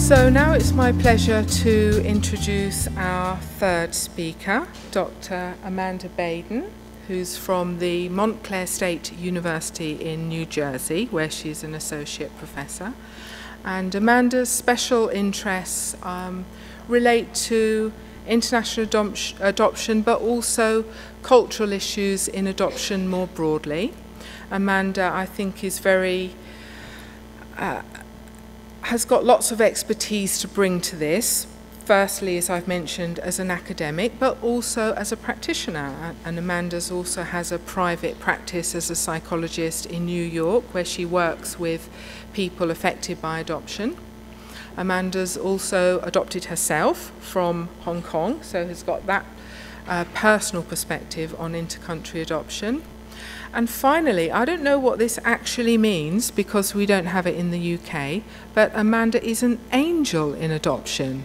So now it's my pleasure to introduce our third speaker, Dr. Amanda Baden, who's from the Montclair State University in New Jersey, where she's an associate professor. And Amanda's special interests relate to international adoption, but also cultural issues in adoption more broadly. Amanda, I think, is has got lots of expertise to bring to this. Firstly, as I've mentioned, as an academic, but also as a practitioner. And Amanda's also has a private practice as a psychologist in New York, where she works with people affected by adoption. Amanda's also adopted herself from Hong Kong, so has got that personal perspective on inter-country adoption. And finally, I don't know what this actually means because we don't have it in the UK, but Amanda is an angel in adoption.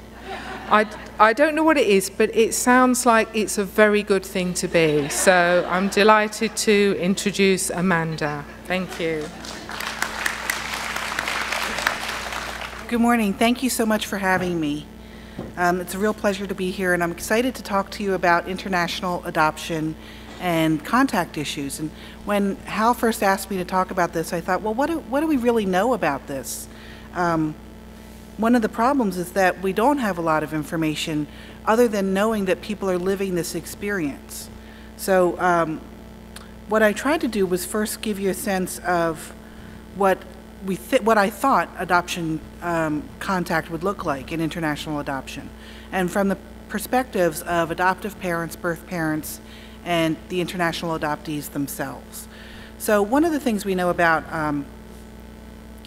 I don't know what it is, but it sounds like it's a very good thing to be. So I'm delighted to introduce Amanda. Thank you. Good morning. Thank you so much for having me. It's a real pleasure to be here, and I'm excited to talk to you about international adoption and contact issues. And when Hal first asked me to talk about this, I thought, well, what do we really know about this? One of the problems is that we don't have a lot of information other than knowing that people are living this experience. So what I tried to do was first give you a sense of what I thought adoption contact would look like in international adoption, and from the perspectives of adoptive parents, birth parents, and the international adoptees themselves. So one of the things we know about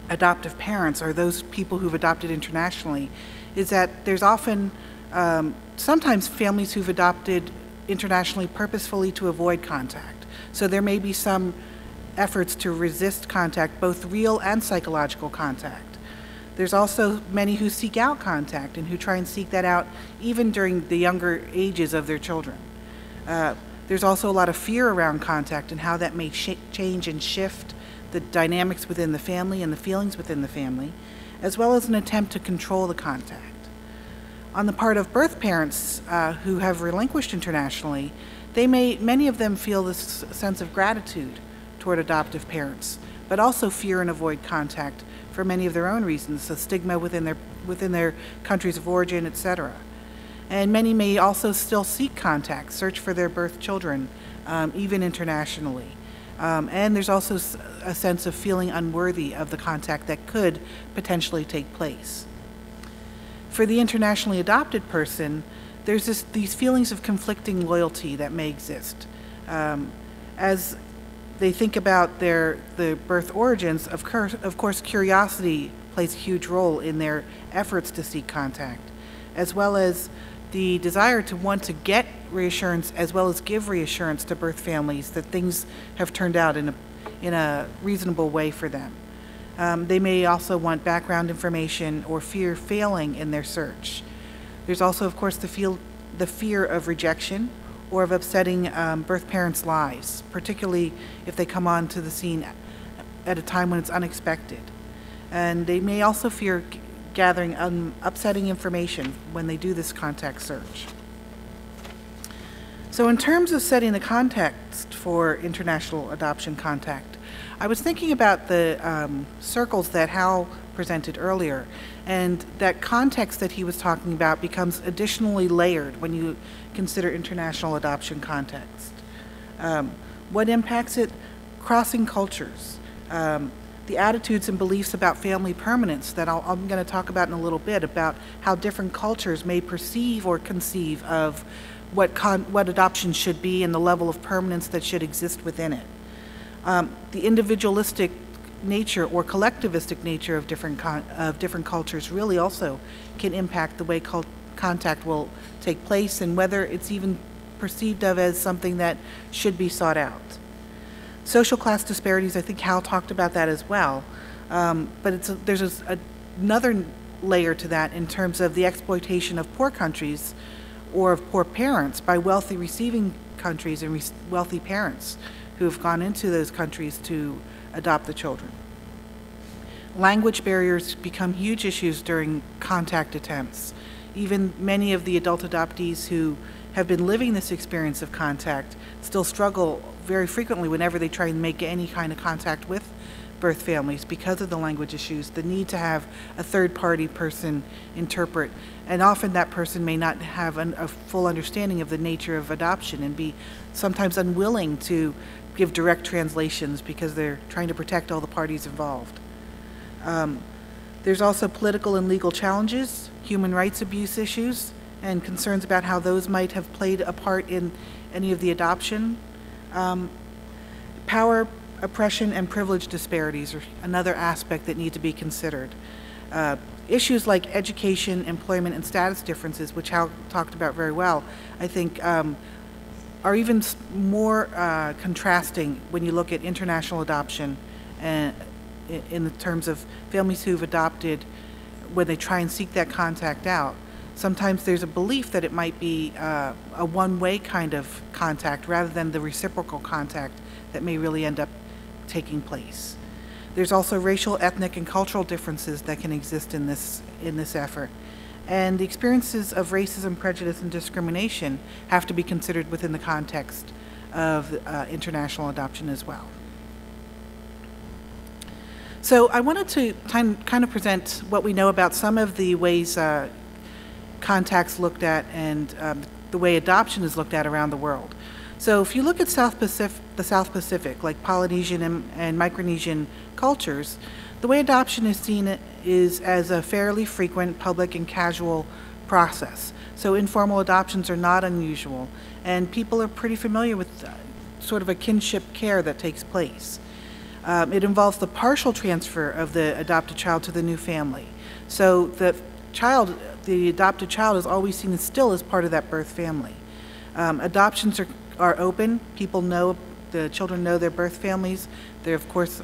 adoptive parents, or those people who've adopted internationally, is that there's often, sometimes families who've adopted internationally purposefully to avoid contact. So there may be some efforts to resist contact, both real and psychological contact. There's also many who seek out contact and who try and seek that out even during the younger ages of their children. There's also a lot of fear around contact and how that may change and shift the dynamics within the family and the feelings within the family, as well as an attempt to control the contact. On the part of birth parents who have relinquished internationally, many of them feel this sense of gratitude toward adoptive parents, but also fear and avoid contact for many of their own reasons, the stigma within their countries of origin, etc. And many may also still seek contact, search for their birth children, even internationally. And there's also a sense of feeling unworthy of the contact that could potentially take place. For the internationally adopted person, there's these feelings of conflicting loyalty that may exist. As they think about the birth origins, of course, curiosity plays a huge role in their efforts to seek contact, as well as the desire to want to get reassurance as well as give reassurance to birth families that things have turned out in a reasonable way for them. They may also want background information or fear failing in their search. There's also, of course, the fear of rejection or of upsetting birth parents' lives, particularly if they come onto the scene at a time when it's unexpected. And they may also fear gathering upsetting information when they do this contact search. So in terms of setting the context for international adoption contact, I was thinking about the circles that Hal presented earlier, and that context that he was talking about becomes additionally layered when you consider international adoption context. What impacts it? Crossing cultures. The attitudes and beliefs about family permanence that I'm going to talk about in a little bit, about how different cultures may perceive or conceive of what adoption should be and the level of permanence that should exist within it. The individualistic nature or collectivistic nature of different cultures really also can impact the way contact will take place and whether it's even perceived of as something that should be sought out. Social class disparities, I think Hal talked about that as well, but there's another layer to that in terms of the exploitation of poor countries or of poor parents by wealthy receiving countries and wealthy parents who have gone into those countries to adopt the children. Language barriers become huge issues during contact attempts. Even many of the adult adoptees who have been living this experience of contact still struggle very frequently whenever they try and make any kind of contact with birth families because of the language issues, the need to have a third-party person interpret, and often that person may not have a full understanding of the nature of adoption and be sometimes unwilling to give direct translations because they're trying to protect all the parties involved. There's also political and legal challenges, human rights abuse issues, and concerns about how those might have played a part in any of the adoption. Power, oppression, and privilege disparities are another aspect that need to be considered. Issues like education, employment, and status differences, which Hal talked about very well, I think are even more contrasting when you look at international adoption and in the terms of families who've adopted when they try and seek that contact out. Sometimes there's a belief that it might be a one-way kind of contact rather than the reciprocal contact that may really end up taking place. There's also racial, ethnic, and cultural differences that can exist in this effort. And the experiences of racism, prejudice, and discrimination have to be considered within the context of international adoption as well. So I wanted to kind of present what we know about some of the ways contact's looked at and the way adoption is looked at around the world. So if you look at the South Pacific, like Polynesian and Micronesian cultures, the way adoption is seen is as a fairly frequent public and casual process. So informal adoptions are not unusual, and people are pretty familiar with sort of a kinship care that takes place. It involves the partial transfer of the adopted child to the new family. So the adopted child is always seen as still as part of that birth family. Adoptions are open. People know, the children know their birth families. They're, of course,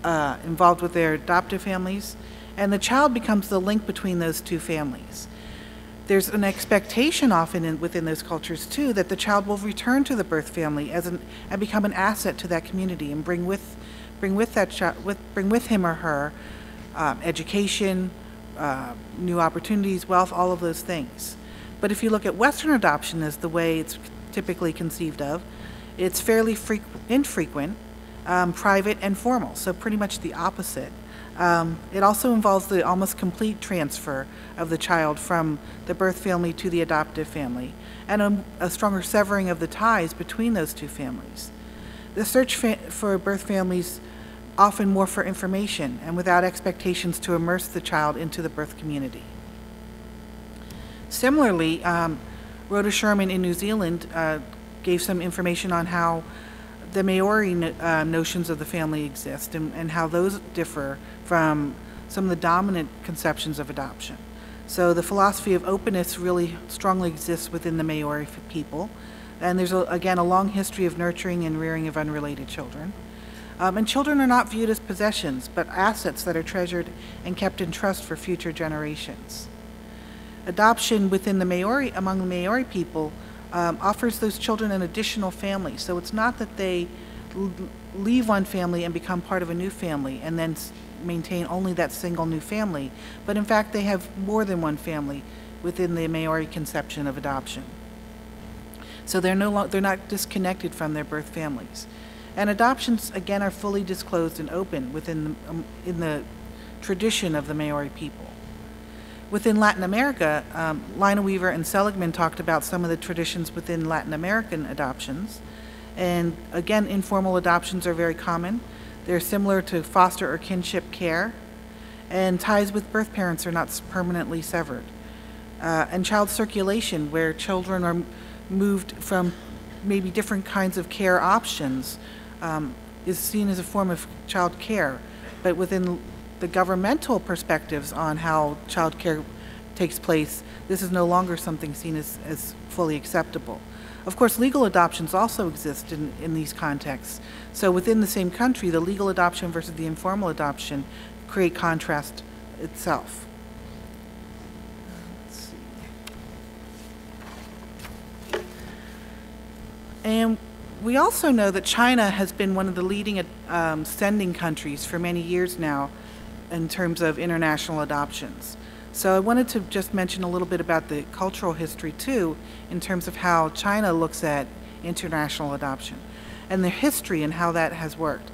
involved with their adoptive families. And the child becomes the link between those two families. There's an expectation often within those cultures, too, that the child will return to the birth family and become an asset to that community and bring with him or her education, new opportunities, wealth, all of those things. But if you look at Western adoption as the way it's typically conceived of, it's fairly infrequent, private, and formal, so pretty much the opposite. It also involves the almost complete transfer of the child from the birth family to the adoptive family, and a stronger severing of the ties between those two families. The search for birth families often more for information and without expectations to immerse the child into the birth community. Similarly, Rhoda Sherman in New Zealand gave some information on how the Maori notions of the family exist and how those differ from some of the dominant conceptions of adoption. So the philosophy of openness really strongly exists within the Maori people, and there's, again, a long history of nurturing and rearing of unrelated children. And children are not viewed as possessions, but assets that are treasured and kept in trust for future generations. Adoption within among the Maori people offers those children an additional family. So it's not that they leave one family and become part of a new family and then maintain only that single new family, but in fact they have more than one family within the Maori conception of adoption. So they're not disconnected from their birth families. And adoptions, again, are fully disclosed and open in the tradition of the Maori people. Within Latin America, Lina Weaver and Seligman talked about some of the traditions within Latin American adoptions. And again, informal adoptions are very common. They're similar to foster or kinship care, and ties with birth parents are not permanently severed. And child circulation, where children are moved from maybe different kinds of care options, is seen as a form of child care. But within the governmental perspectives on how child care takes place, this is no longer something seen as fully acceptable. Of course, legal adoptions also exist in these contexts. So within the same country, the legal adoption versus the informal adoption create contrast itself. Let's see. And we also know that China has been one of the leading sending countries for many years now in terms of international adoptions. So I wanted to just mention a little bit about the cultural history too, in terms of how China looks at international adoption and the history and how that has worked.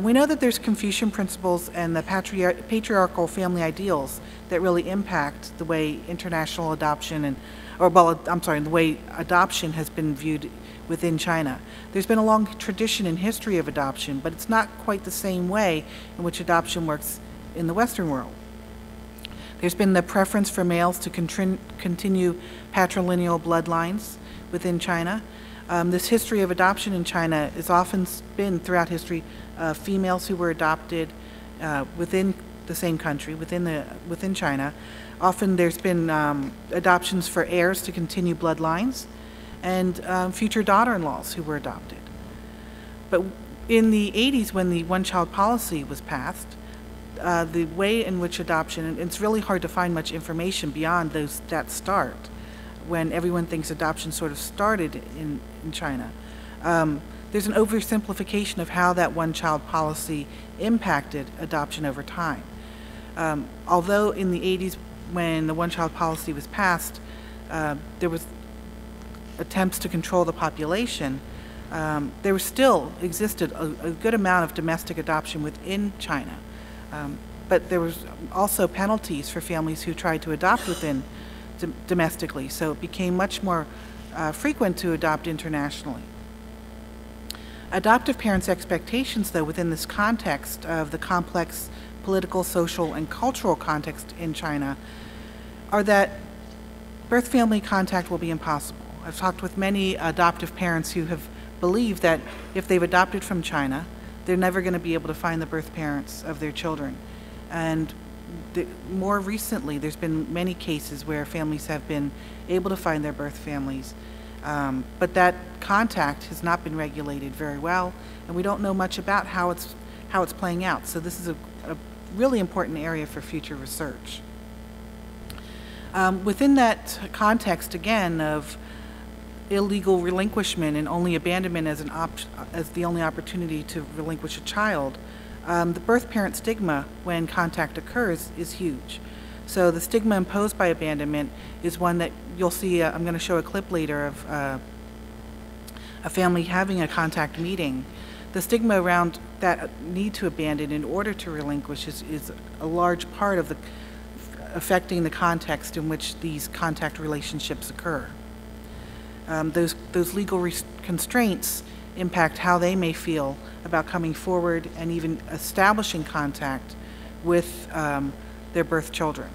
We know that there's Confucian principles and the patriarchal family ideals that really impact the way international adoption the way adoption has been viewed within China. There's been a long tradition and history of adoption, but it's not quite the same way in which adoption works in the Western world. There's been the preference for males to continue patrilineal bloodlines within China. This history of adoption in China has often been, throughout history, females who were adopted within the same country, within China. Often there's been adoptions for heirs to continue bloodlines and future daughter-in-laws who were adopted. But in the 80s, when the one-child policy was passed, the way in which adoption, and it's really hard to find much information beyond that start, when everyone thinks adoption sort of started in China. There's an oversimplification of how that one-child policy impacted adoption over time. Although in the 80s, when the one-child policy was passed, there was attempts to control the population, there still existed a good amount of domestic adoption within China. But there was also penalties for families who tried to adopt within domestically, so it became much more frequent to adopt internationally. Adoptive parents' expectations, though, within this context of the complex political, social, and cultural context in China, are that birth family contact will be impossible. I've talked with many adoptive parents who have believed that if they've adopted from China, they're never going to be able to find the birth parents of their children. And more recently, there's been many cases where families have been able to find their birth families, but that contact has not been regulated very well, and we don't know much about how it's playing out. So this is a really important area for future research. Within that context, again, of illegal relinquishment and only abandonment as the only opportunity to relinquish a child, the birth parent stigma when contact occurs is huge. So the stigma imposed by abandonment is one that you'll see. I'm going to show a clip later of a family having a contact meeting. The stigma around that need to abandon in order to relinquish is a large part of affecting the context in which these contact relationships occur. Those legal constraints impact how they may feel about coming forward and even establishing contact with their birth children.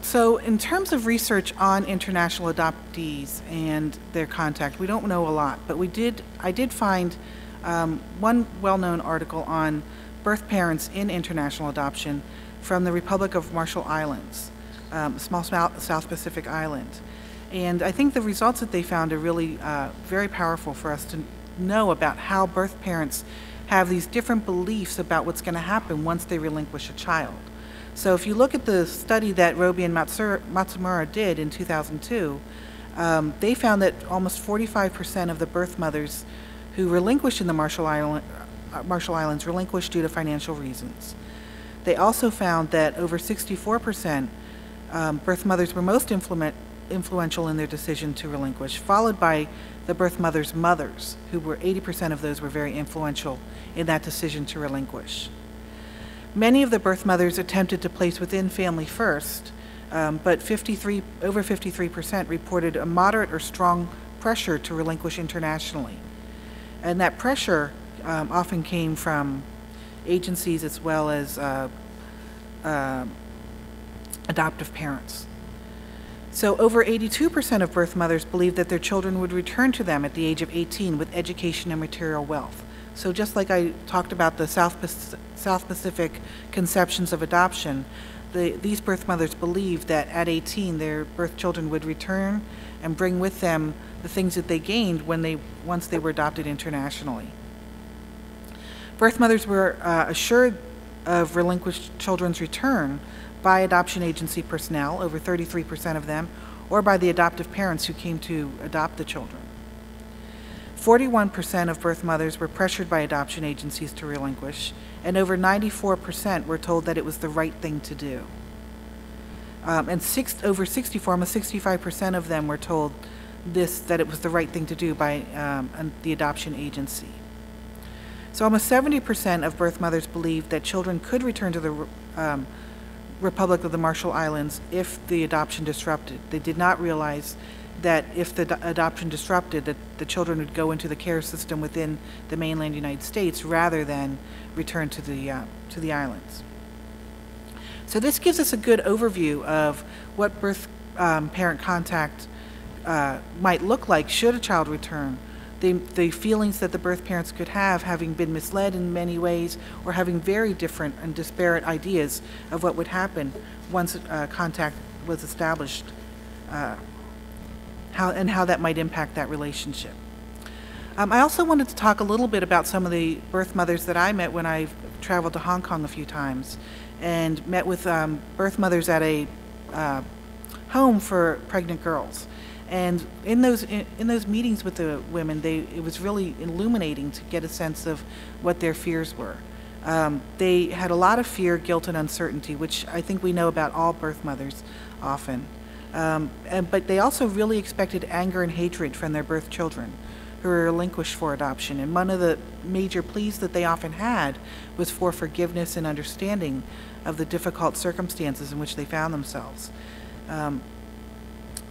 So in terms of research on international adoptees and their contact, we don't know a lot, but I did find one well-known article on birth parents in international adoption from the Republic of Marshall Islands, a small South Pacific island. And I think the results that they found are really very powerful for us to know about how birth parents have these different beliefs about what's going to happen once they relinquish a child. So if you look at the study that Roby and Matsumura did in 2002, they found that almost 45% of the birth mothers who relinquished in the Marshall Islands relinquished due to financial reasons. They also found that over 64% birth mothers were most influential in their decision to relinquish, followed by the birth mothers' mothers, who were 80% of those were very influential in that decision to relinquish. Many of the birth mothers attempted to place within family first, but over 53% reported a moderate or strong pressure to relinquish internationally. And that pressure often came from agencies as well as adoptive parents. So over 82% of birth mothers believed that their children would return to them at the age of 18 with education and material wealth. So just like I talked about the South Pacific conceptions of adoption, these birth mothers believed that at 18 their birth children would return and bring with them the things that they gained once they were adopted internationally. Birth mothers were assured of relinquished children's return by adoption agency personnel, over 33% of them, or by the adoptive parents who came to adopt the children. 41% of birth mothers were pressured by adoption agencies to relinquish, and over 94% were told that it was the right thing to do. Over 64, almost 65% of them were told that it was the right thing to do by the adoption agency. So almost 70% of birth mothers believed that children could return to the Republic of the Marshall Islands if the adoption disrupted. They did not realize that if the adoption disrupted, that the children would go into the care system within the mainland United States rather than return to the islands. So this gives us a good overview of what birth parent contact might look like should a child return. The feelings that the birth parents could have, having been misled in many ways or having very different and disparate ideas of what would happen once contact was established, how that might impact that relationship. I also wanted to talk a little bit about some of the birth mothers that I met when I traveled to Hong Kong a few times and met with birth mothers at a home for pregnant girls. And in those meetings with the women, it was really illuminating to get a sense of what their fears were. They had a lot of fear, guilt, and uncertainty, which I think we know about all birth mothers often. But they also really expected anger and hatred from their birth children who were relinquished for adoption. And one of the major pleas that they often had was for forgiveness and understanding of the difficult circumstances in which they found themselves.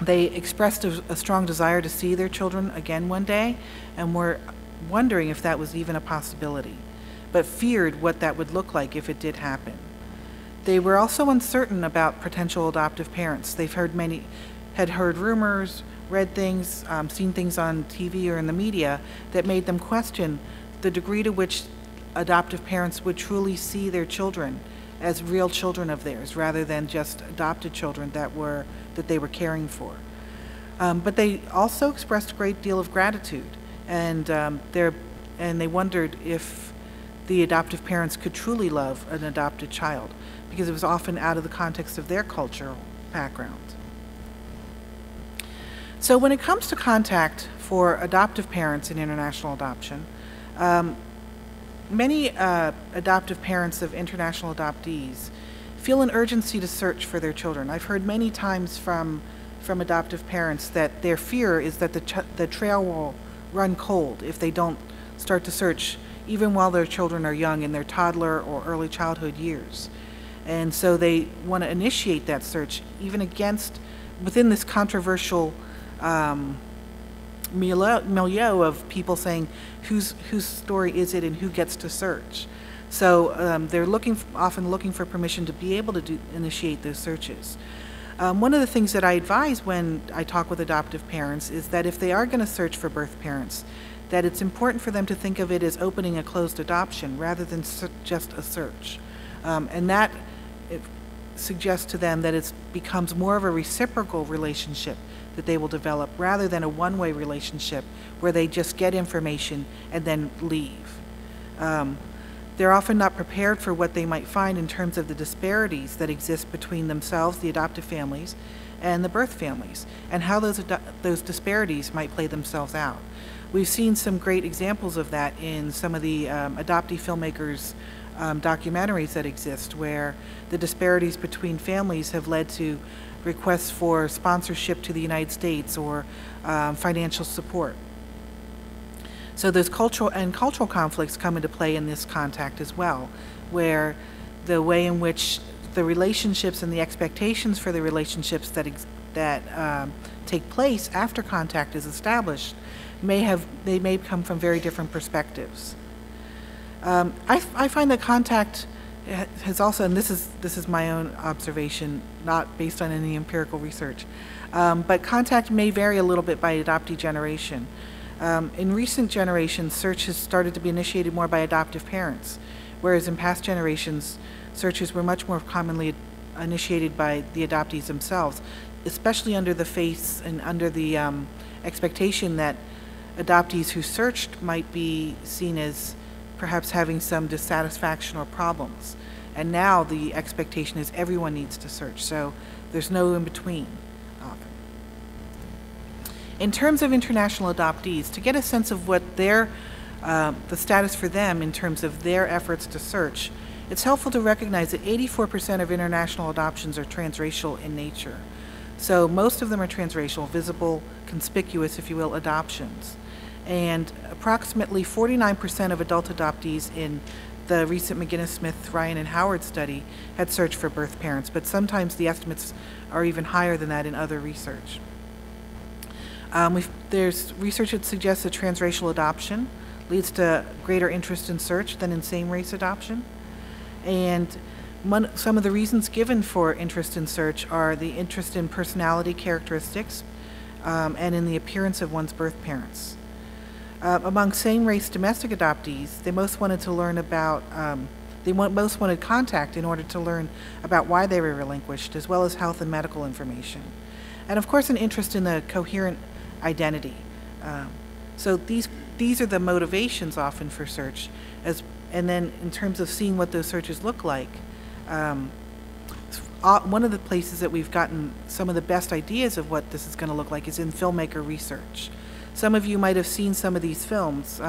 They expressed a strong desire to see their children again one day and were wondering if that was even a possibility, but feared what that would look like if it did happen. They were also uncertain about potential adoptive parents. Had heard rumors, read things, seen things on TV or in the media that made them question the degree to which adoptive parents would truly see their children as real children of theirs rather than just adopted children that they were caring for. But they also expressed a great deal of gratitude, and they wondered if the adoptive parents could truly love an adopted child, because it was often out of the context of their cultural background. So when it comes to contact for adoptive parents in international adoption, many adoptive parents of international adoptees feel an urgency to search for their children. I've heard many times from adoptive parents that their fear is that the trail will run cold if they don't start to search, even while their children are young in their toddler or early childhood years. And so they want to initiate that search, even within this controversial milieu of people saying whose story is it and who gets to search. So they're often looking for permission to be able to initiate those searches. One of the things that I advise when I talk with adoptive parents is that if they are going to search for birth parents, that it's important for them to think of it as opening a closed adoption rather than just a search. And that suggests to them that it becomes more of a reciprocal relationship that they will develop rather than a one-way relationship where they just get information and then leave. They're often not prepared for what they might find in terms of the disparities that exist between themselves, the adoptive families, and the birth families, and how those disparities might play themselves out. We've seen some great examples of that in some of the adoptee filmmakers' documentaries that exist, where the disparities between families have led to requests for sponsorship to the United States or financial support. So those cultural conflicts come into play in this contact as well, where the way in which the relationships and the expectations for the relationships that take place after contact is established may come from very different perspectives. I find that contact has also, and this is my own observation, not based on any empirical research, but contact may vary a little bit by adoptee generation. In recent generations, search has started to be initiated more by adoptive parents, whereas in past generations, searches were much more commonly initiated by the adoptees themselves, especially under the face and under the expectation that adoptees who searched might be seen as perhaps having some dissatisfaction or problems. And now the expectation is everyone needs to search, so there's no in between often. In terms of international adoptees, to get a sense of what the status for them in terms of their efforts to search, it's helpful to recognize that 84% of international adoptions are transracial in nature. So most of them are transracial, visible, conspicuous, if you will, adoptions. And approximately 49% of adult adoptees in the recent McGinnis-Smith, Ryan, and Howard study had searched for birth parents, but sometimes the estimates are even higher than that in other research. There's research that suggests that transracial adoption leads to greater interest in search than in same-race adoption. And some of the reasons given for interest in search are the interest in personality characteristics and in the appearance of one's birth parents. Among same-race domestic adoptees, they most wanted to learn about, most wanted contact in order to learn about why they were relinquished, as well as health and medical information. And of course, an interest in the coherent identity. So these are the motivations often for search. And then in terms of seeing what those searches look like, one of the places that we've gotten some of the best ideas of what this is going to look like is in filmmaker research. Some of you might have seen some of these films,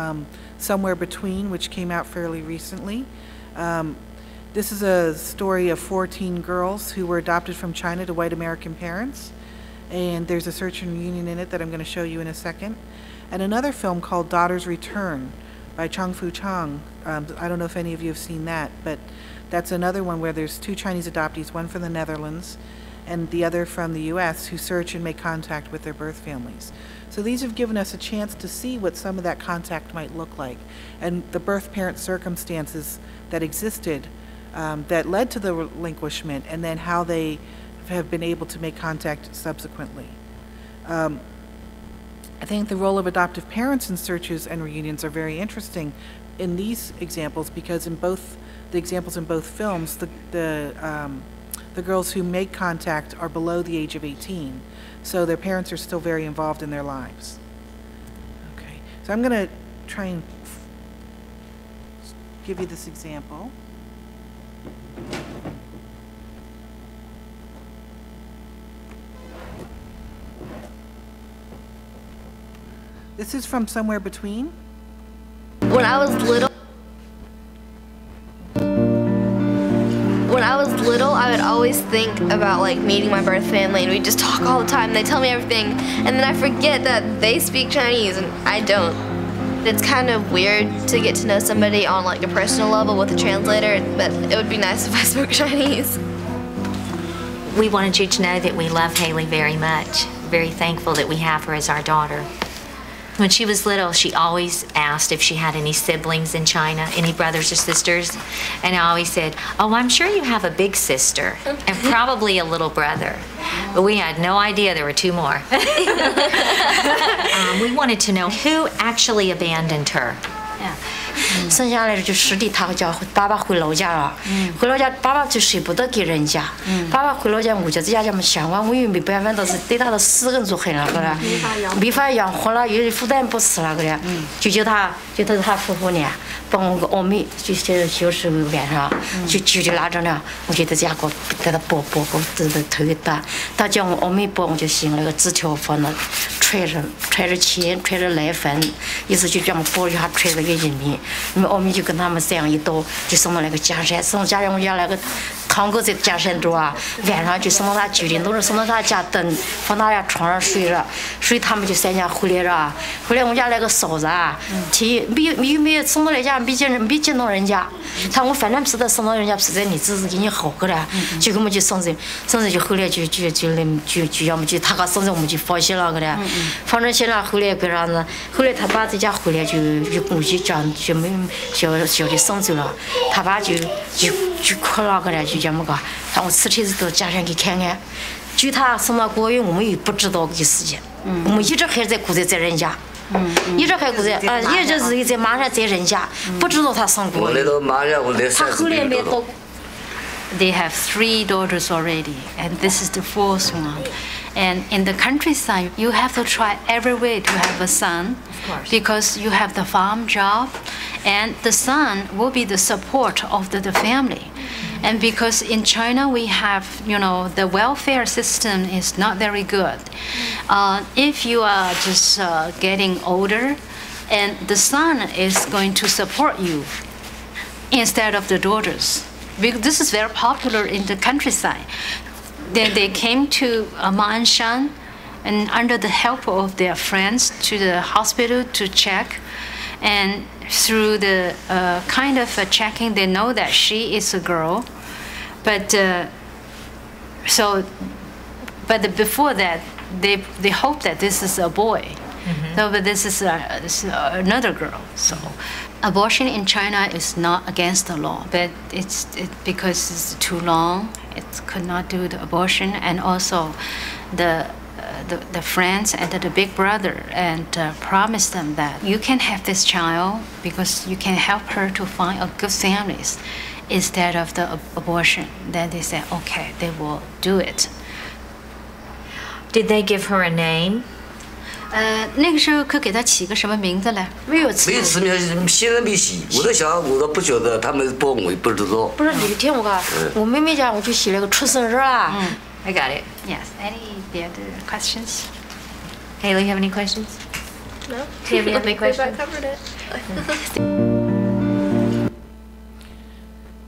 Somewhere Between, which came out fairly recently. This is a story of 14 girls who were adopted from China to white American parents. And there's a search and reunion in it that I'm going to show you in a second. And another film called Daughter's Return by Chang-Fu Chang. I don't know if any of you have seen that, but that's another one where there's two Chinese adoptees, one from the Netherlands and the other from the US, who search and make contact with their birth families. So these have given us a chance to see what some of that contact might look like, and the birth parent circumstances that existed that led to the relinquishment, and then how they have been able to make contact subsequently. I think the role of adoptive parents in searches and reunions are very interesting in these examples, because in both the examples in both films, the girls who make contact are below the age of 18, so their parents are still very involved in their lives. Okay, so I'm going to try and give you this example. This is from Somewhere Between. When I was little, I would always think about like meeting my birth family, and we just talk all the time. They tell me everything, and then I forget that they speak Chinese and I don't. It's kind of weird to get to know somebody on like a personal level with a translator, but it would be nice if I spoke Chinese. We wanted you to know that we love Haley very much. Very thankful that we have her as our daughter. When she was little, she always asked if she had any siblings in China, any brothers or sisters. And I always said, oh, I'm sure you have a big sister and probably a little brother. But we had no idea there were two more. We wanted to know who actually abandoned her. 生下来就实地他叫爸爸回老家了，回老家爸爸就舍不得给人家，爸爸回老家我就在家们想完我又没办法，都是对他的死人做狠了个了，没法养活了，又负担不起了个了，就叫他夫妇呢帮我个奥米就是晚上就拉着呢，我就在家给他包这个头给打，他叫我奥米包我就行了，个纸条放那揣着钱揣着奶粉，意思就这样包一下揣着给人民。 我们奥米就跟他们这样一刀，就送到那个家山，送家山我家那个堂哥在家山住啊，晚上就送到他9点多钟，送到他家等，放他家床上睡了，睡他们就3家回来了，回来我家那个嫂子啊，没送到那家没见到人家，他我反正不是的送到人家不是在你只是给你好个了，就给我们就送着就后来就要么就他个送着我们就放心了个了，放着心了后来个啥子，后来他爸在家回来就估计讲就没小的送走了，他爸就哭了个了，就这么个，让我辞退到家乡去看看。据他送到国营，我们也不知道这事情，我们一直还在顾在人家，一直还顾在一直是在马上在人家，不知道他送国营。他后来没到。They have 3 daughters already, and this is the 4th one. And in the countryside, you have to try every way to have a son, because you have the farm job, and the son will be the support of the family. And because in China we have, the welfare system is not very good. If you are just getting older, and the son is going to support you instead of the daughters. Because this is very popular in the countryside. Then they came to Ma'anshan, and under the help of their friends to the hospital to check. And through the kind of checking, they know that she is a girl. But before that, they hope that this is a boy. No, but this is another girl. So, abortion in China is not against the law, but it's because it's too long. It could not do the abortion, and also the friends and the big brother and promised them that you can have this child because you can help her to find a good families instead of the abortion. Then they said, okay, they will do it. Did they give her a name? 那个时候可给她起个什么名字嘞？没有起名，新人没起。我在想，我都不晓得他们帮我不知道。不是你听我讲，我妹妹家我就写了个出生日啊。I got it. Yes. Any other questions? Haley, have any questions? No. Do you have any questions? I covered it.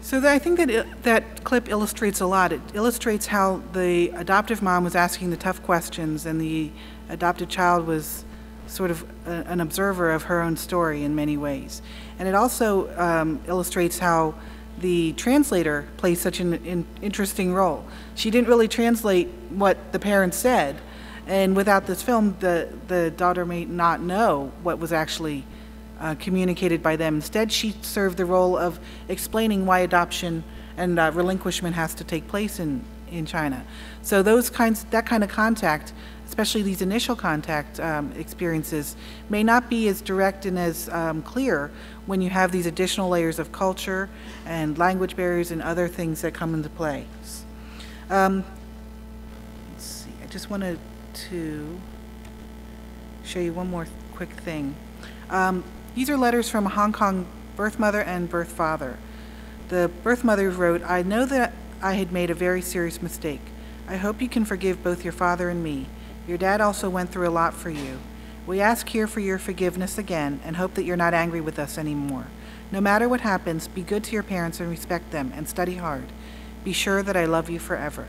So I think that clip illustrates a lot. It illustrates how the adoptive mom was asking the tough questions, and the adopted child was sort of an observer of her own story in many ways. And it also illustrates how the translator plays such an interesting role. She didn't really translate what the parents said, and without this film, the daughter may not know what was actually communicated by them. Instead, she served the role of explaining why adoption and relinquishment has to take place in China. So that kind of contact, especially these initial contact experiences, may not be as direct and as clear when you have these additional layers of culture and language barriers and other things that come into play. Let's see, I just wanted to show you one more quick thing. These are letters from a Hong Kong birth mother and birth father. The birth mother wrote, "I know that I had made a very serious mistake. I hope you can forgive both your father and me. Your dad also went through a lot for you. We ask here for your forgiveness again and hope that you're not angry with us anymore. No matter what happens, be good to your parents and respect them and study hard. Be sure that I love you forever."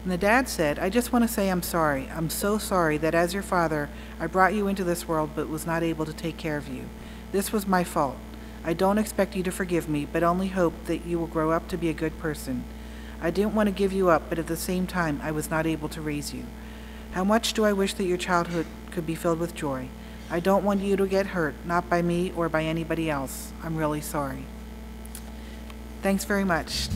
And the dad said, "I just want to say I'm sorry. I'm so sorry that as your father, I brought you into this world but was not able to take care of you. This was my fault. I don't expect you to forgive me, but only hope that you will grow up to be a good person. I didn't want to give you up, but at the same time, I was not able to raise you. How much do I wish that your childhood could be filled with joy. I don't want you to get hurt, not by me or by anybody else. I'm really sorry." Thanks very much.